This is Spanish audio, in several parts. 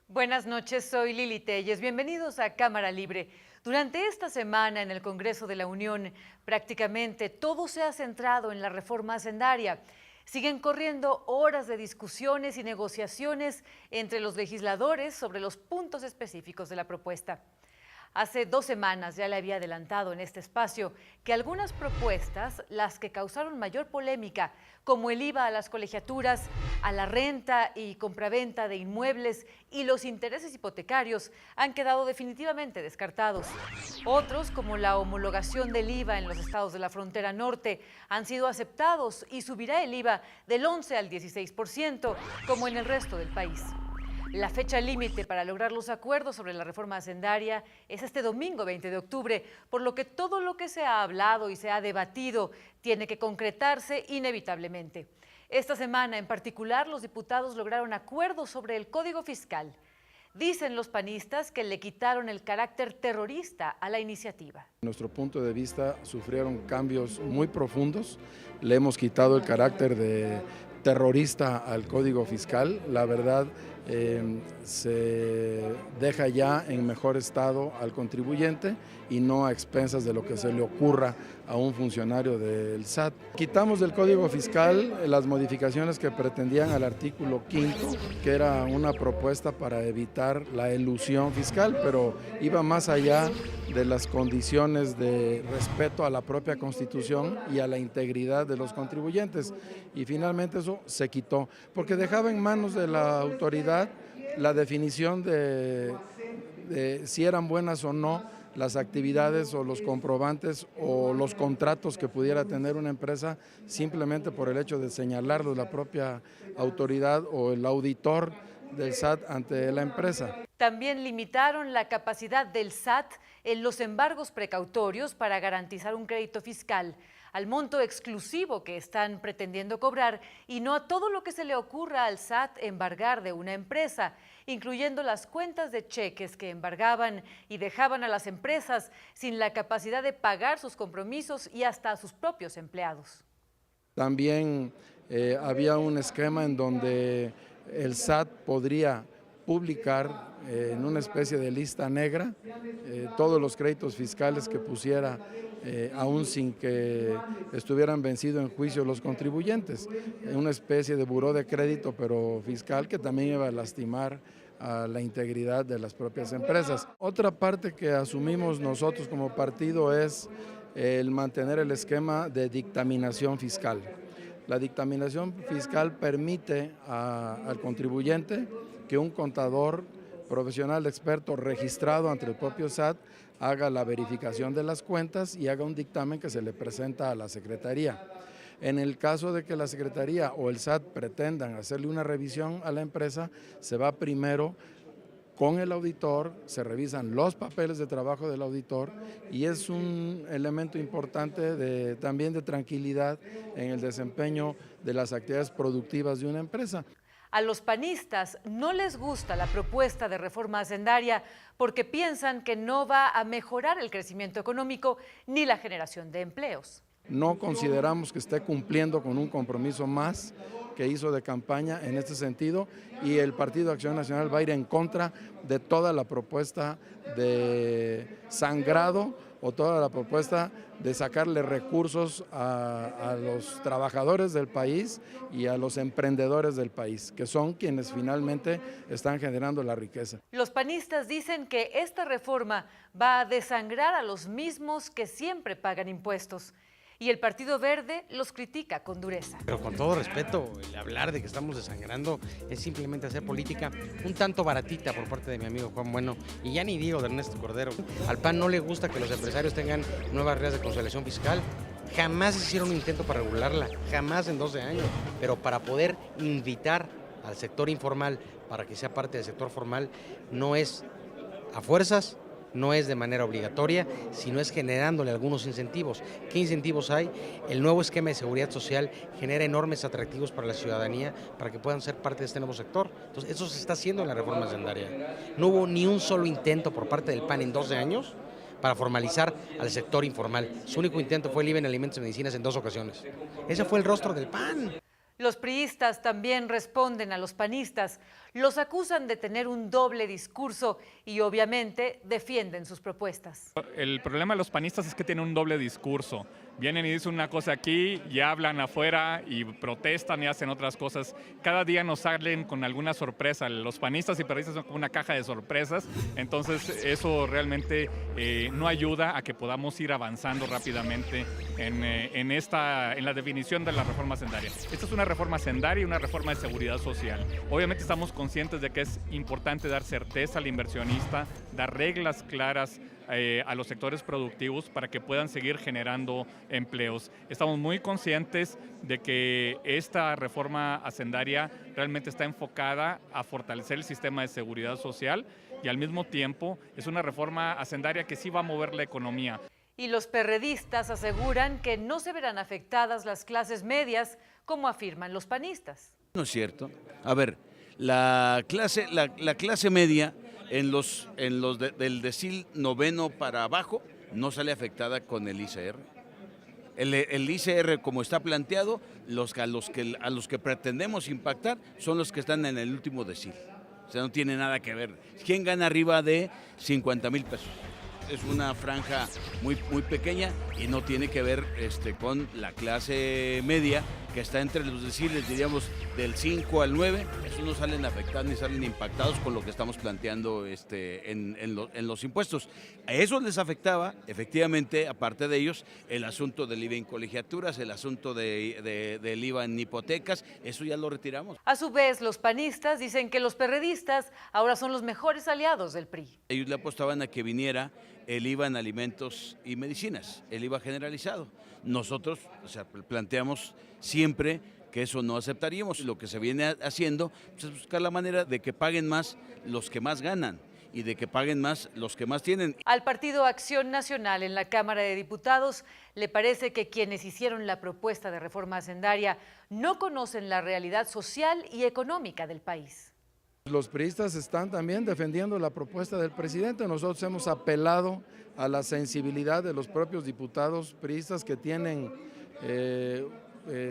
Buenas noches, soy Lili Telles. Bienvenidos a Cámara Libre. Durante esta semana en el Congreso de la Unión, prácticamente todo se ha centrado en la reforma hacendaria. Siguen corriendo horas de discusiones y negociaciones entre los legisladores sobre los puntos específicos de la propuesta. Hace 2 semanas ya le había adelantado en este espacio que algunas propuestas, las que causaron mayor polémica, como el IVA a las colegiaturas, a la renta y compraventa de inmuebles y los intereses hipotecarios, han quedado definitivamente descartados. Otros, como la homologación del IVA en los estados de la frontera norte, han sido aceptados y subirá el IVA del 11 al 16%, como en el resto del país. La fecha límite para lograr los acuerdos sobre la reforma hacendaria es este domingo 20 de octubre, por lo que todo lo que se ha hablado y se ha debatido tiene que concretarse inevitablemente. Esta semana en particular los diputados lograron acuerdos sobre el Código Fiscal. Dicen los panistas que le quitaron el carácter terrorista a la iniciativa. En nuestro punto de vista sufrieron cambios muy profundos, le hemos quitado el carácter de terrorista al Código Fiscal, la verdad se deja ya en mejor estado al contribuyente y no a expensas de lo que se le ocurra a un funcionario del SAT. Quitamos del Código Fiscal las modificaciones que pretendían al artículo 5º, que era una propuesta para evitar la elusión fiscal, pero iba más allá de las condiciones de respeto a la propia Constitución y a la integridad de los contribuyentes. Y finalmente eso se quitó, porque dejaba en manos de la autoridad la definición de si eran buenas o no las actividades o los comprobantes o los contratos que pudiera tener una empresa simplemente por el hecho de señalarlo la propia autoridad o el auditor del SAT ante la empresa. También limitaron la capacidad del SAT en los embargos precautorios para garantizar un crédito fiscal, al monto exclusivo que están pretendiendo cobrar y no a todo lo que se le ocurra al SAT embargar de una empresa, incluyendo las cuentas de cheques que embargaban y dejaban a las empresas sin la capacidad de pagar sus compromisos y hasta a sus propios empleados. También había un esquema en donde el SAT podría publicar en una especie de lista negra todos los créditos fiscales que pusiera aún sin que estuvieran vencidos en juicio los contribuyentes, una especie de buró de crédito pero fiscal que también iba a lastimar a la integridad de las propias empresas. Otra parte que asumimos nosotros como partido es el mantener el esquema de dictaminación fiscal. La dictaminación fiscal permite al contribuyente que un contador profesional experto registrado ante el propio SAT haga la verificación de las cuentas y haga un dictamen que se le presenta a la Secretaría. En el caso de que la Secretaría o el SAT pretendan hacerle una revisión a la empresa, se va primero con el auditor, se revisan los papeles de trabajo del auditor y es un elemento importante también de tranquilidad en el desempeño de las actividades productivas de una empresa. A los panistas no les gusta la propuesta de reforma hacendaria porque piensan que no va a mejorar el crecimiento económico ni la generación de empleos. No consideramos que esté cumpliendo con un compromiso más que hizo de campaña en este sentido y el Partido Acción Nacional va a ir en contra de toda la propuesta de sangrado o toda la propuesta de sacarle recursos a los trabajadores del país y a los emprendedores del país, que son quienes finalmente están generando la riqueza. Los panistas dicen que esta reforma va a desangrar a los mismos que siempre pagan impuestos. Y el Partido Verde los critica con dureza. Pero con todo respeto, el hablar de que estamos desangrando es simplemente hacer política un tanto baratita por parte de mi amigo Juan Bueno y ya ni digo de Ernesto Cordero. Al PAN no le gusta que los empresarios tengan nuevas reglas de consolidación fiscal. Jamás hicieron un intento para regularla, jamás en 12 años. Pero para poder invitar al sector informal para que sea parte del sector formal, no es a fuerzas no es de manera obligatoria, sino es generándole algunos incentivos. ¿Qué incentivos hay? El nuevo esquema de seguridad social genera enormes atractivos para la ciudadanía para que puedan ser parte de este nuevo sector. Entonces, eso se está haciendo en la reforma hacendaria. No hubo ni un solo intento por parte del PAN en 12 años para formalizar al sector informal. Su único intento fue el IVA en alimentos y medicinas en 2 ocasiones. Ese fue el rostro del PAN. Los priistas también responden a los panistas, los acusan de tener un doble discurso y obviamente defienden sus propuestas. El problema de los panistas es que tienen un doble discurso. Vienen y dicen una cosa aquí y hablan afuera y protestan y hacen otras cosas. Cada día nos salen con alguna sorpresa. Los panistas y periodistas son como una caja de sorpresas. Entonces eso realmente no ayuda a que podamos ir avanzando rápidamente en la definición de la reforma hacendaria. Esta es una reforma hacendaria y una reforma de seguridad social. Obviamente estamos conscientes de que es importante dar certeza al inversionista, dar reglas claras a los sectores productivos para que puedan seguir generando empleos. Estamos muy conscientes de que esta reforma hacendaria realmente está enfocada a fortalecer el sistema de seguridad social y al mismo tiempo es una reforma hacendaria que sí va a mover la economía. Y los perredistas aseguran que no se verán afectadas las clases medias, como afirman los panistas. No es cierto. A ver, la clase media del decil noveno para abajo no sale afectada con el ICR. El ICR, como está planteado, a los que pretendemos impactar son los que están en el último decil. O sea, no tiene nada que ver. ¿Quién gana arriba de 50,000 pesos? Es una franja muy pequeña y no tiene que ver con la clase media que está entre los deciles, diríamos, del 5 al 9. Esos no salen afectados ni salen impactados con lo que estamos planteando en los impuestos. A esos les afectaba, efectivamente, aparte de ellos, el asunto del IVA en colegiaturas, el asunto del IVA en hipotecas, eso ya lo retiramos. A su vez, los panistas dicen que los perredistas ahora son los mejores aliados del PRI. Ellos le apostaban a que viniera el IVA en alimentos y medicinas, el IVA generalizado. Nosotros, planteamos siempre que eso no aceptaríamos. Lo que se viene haciendo es buscar la manera de que paguen más los que más ganan y de que paguen más los que más tienen. Al Partido Acción Nacional en la Cámara de Diputados le parece que quienes hicieron la propuesta de reforma hacendaria no conocen la realidad social y económica del país. Los priistas están también defendiendo la propuesta del presidente. Nosotros hemos apelado a la sensibilidad de los propios diputados priistas que tienen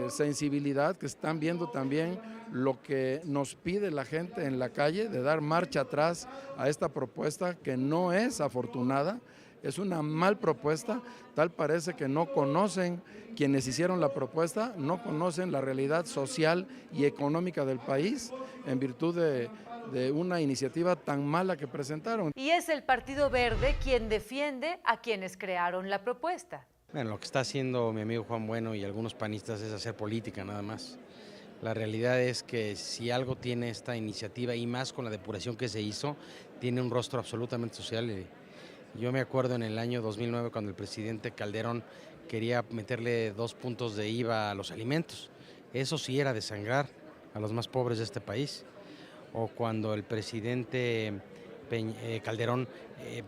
sensibilidad, que están viendo también lo que nos pide la gente en la calle, de dar marcha atrás a esta propuesta que no es afortunada. Es una mal propuesta, tal parece que no conocen, quienes hicieron la propuesta, no conocen la realidad social y económica del país en virtud de una iniciativa tan mala que presentaron. Y es el Partido Verde quien defiende a quienes crearon la propuesta. Bueno, lo que está haciendo mi amigo Juan Bueno y algunos panistas es hacer política nada más. La realidad es que si algo tiene esta iniciativa, y más con la depuración que se hizo, tiene un rostro absolutamente social. Yo me acuerdo en el año 2009 cuando el presidente Calderón quería meterle 2 puntos de IVA a los alimentos. Eso sí era desangrar a los más pobres de este país. O cuando el presidente Calderón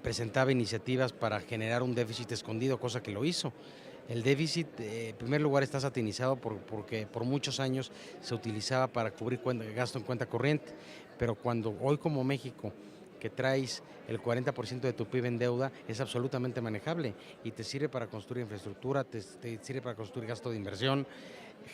presentaba iniciativas para generar un déficit escondido, cosa que lo hizo. El déficit, en primer lugar, está satinizado porque por muchos años se utilizaba para cubrir gasto en cuenta corriente, pero cuando hoy como México, que traes el 40% de tu PIB en deuda, es absolutamente manejable y te sirve para construir infraestructura, te sirve para construir gasto de inversión,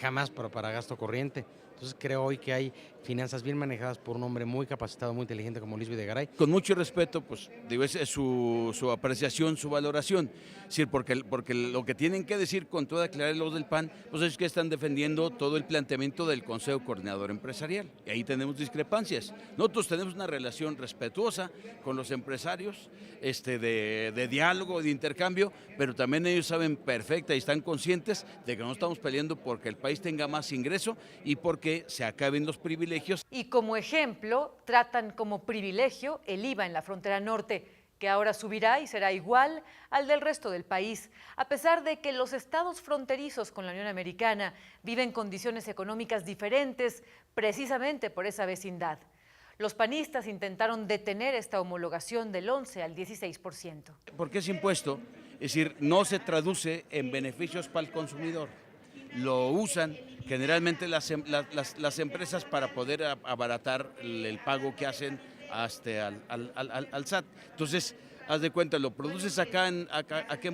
jamás para gasto corriente. Entonces creo hoy que hay finanzas bien manejadas por un hombre muy capacitado, muy inteligente como Luis Videgaray. Con mucho respeto, pues digo, es su apreciación, su valoración. Es decir, porque lo que tienen que decir con toda claridad los del PAN, pues es que están defendiendo todo el planteamiento del Consejo Coordinador Empresarial. Y ahí tenemos discrepancias. Nosotros tenemos una relación respetuosa con los empresarios, de diálogo, de intercambio, pero también ellos saben perfecta y están conscientes de que no estamos peleando porque el país tenga más ingreso y porque se acaben los privilegios. Y como ejemplo, tratan como privilegio el IVA en la frontera norte, que ahora subirá y será igual al del resto del país, a pesar de que los estados fronterizos con la Unión Americana viven condiciones económicas diferentes precisamente por esa vecindad. Los panistas intentaron detener esta homologación del 11 al 16%. Porque es impuesto, es decir, no se traduce en beneficios para el consumidor. Lo usan generalmente las empresas para poder abaratar el pago que hacen al SAT. Entonces, haz de cuenta, lo produces acá en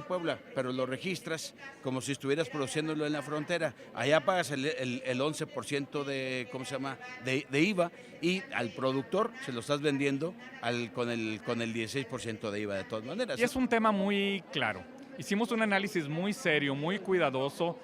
Puebla, pero lo registras como si estuvieras produciéndolo en la frontera. Allá pagas el 11% de IVA y al productor se lo estás vendiendo con el 16% de IVA de todas maneras. Y es un tema muy claro. Hicimos un análisis muy serio, muy cuidadoso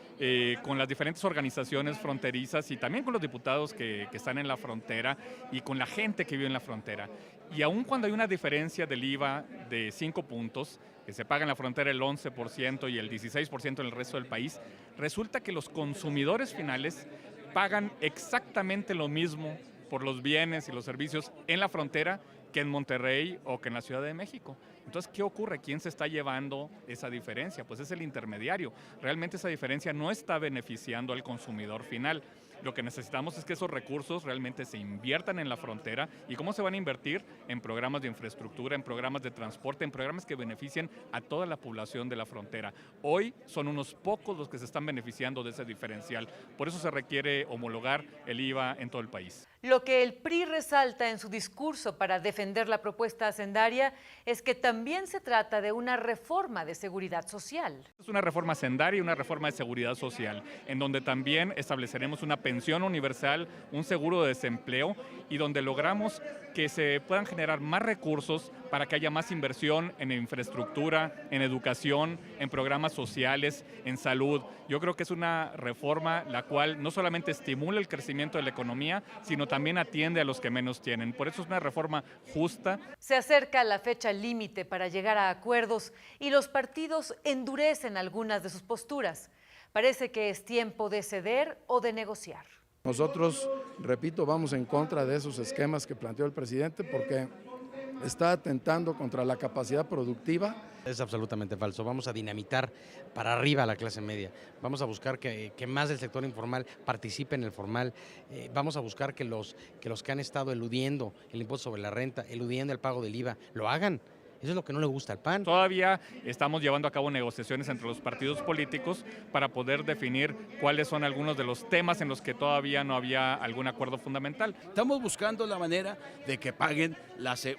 con las diferentes organizaciones fronterizas y también con los diputados que están en la frontera y con la gente que vive en la frontera. Y aun cuando hay una diferencia del IVA de 5 puntos, que se paga en la frontera el 11% y el 16% en el resto del país, resulta que los consumidores finales pagan exactamente lo mismo por los bienes y los servicios en la frontera que en Monterrey o que en la Ciudad de México. Entonces, ¿qué ocurre? ¿Quién se está llevando esa diferencia? Pues es el intermediario. Realmente esa diferencia no está beneficiando al consumidor final. Lo que necesitamos es que esos recursos realmente se inviertan en la frontera. ¿Y cómo se van a invertir? En programas de infraestructura, en programas de transporte, en programas que beneficien a toda la población de la frontera. Hoy son unos pocos los que se están beneficiando de ese diferencial. Por eso se requiere homologar el IVA en todo el país. Lo que el PRI resalta en su discurso para defender la propuesta hacendaria es que también se trata de una reforma de seguridad social. Es una reforma hacendaria y una reforma de seguridad social, en donde también estableceremos una pensión universal, un seguro de desempleo y donde logramos que se puedan generar más recursos para que haya más inversión en infraestructura, en educación, en programas sociales, en salud. Yo creo que es una reforma la cual no solamente estimula el crecimiento de la economía, sino también atiende a los que menos tienen. Por eso es una reforma justa. Se acerca la fecha límite para llegar a acuerdos y los partidos endurecen algunas de sus posturas. Parece que es tiempo de ceder o de negociar. Nosotros, repito, vamos en contra de esos esquemas que planteó el presidente porque está atentando contra la capacidad productiva. Es absolutamente falso. Vamos a dinamitar para arriba a la clase media. Vamos a buscar que más del sector informal participe en el formal. Vamos a buscar que los que han estado eludiendo el impuesto sobre la renta, eludiendo el pago del IVA, lo hagan. Eso es lo que no le gusta al PAN. Todavía estamos llevando a cabo negociaciones entre los partidos políticos para poder definir cuáles son algunos de los temas en los que todavía no había algún acuerdo fundamental. Estamos buscando la manera de que paguen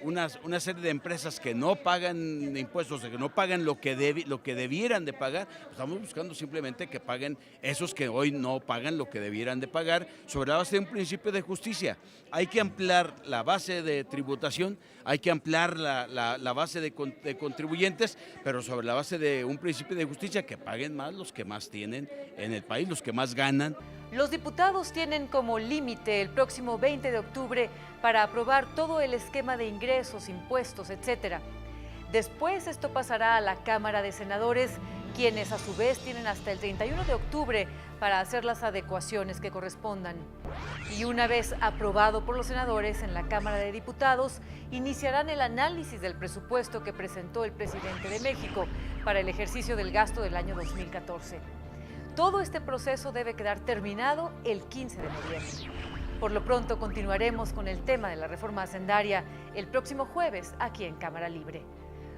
una serie de empresas que no pagan impuestos, que no pagan lo que debieran de pagar. Estamos buscando simplemente que paguen esos que hoy no pagan lo que debieran de pagar sobre la base de un principio de justicia. Hay que ampliar la base de tributación, hay que ampliar la base de contribuyentes, pero sobre la base de un principio de justicia, que paguen más los que más tienen en el país, los que más ganan. Los diputados tienen como límite el próximo 20 de octubre para aprobar todo el esquema de ingresos, impuestos, etc. Después esto pasará a la Cámara de Senadores, quienes a su vez tienen hasta el 31 de octubre para hacer las adecuaciones que correspondan. Y una vez aprobado por los senadores en la Cámara de Diputados, iniciarán el análisis del presupuesto que presentó el presidente de México para el ejercicio del gasto del año 2014. Todo este proceso debe quedar terminado el 15 de noviembre. Por lo pronto continuaremos con el tema de la reforma hacendaria el próximo jueves aquí en Cámara Libre.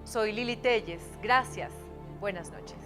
Soy Lili Telles, gracias, buenas noches.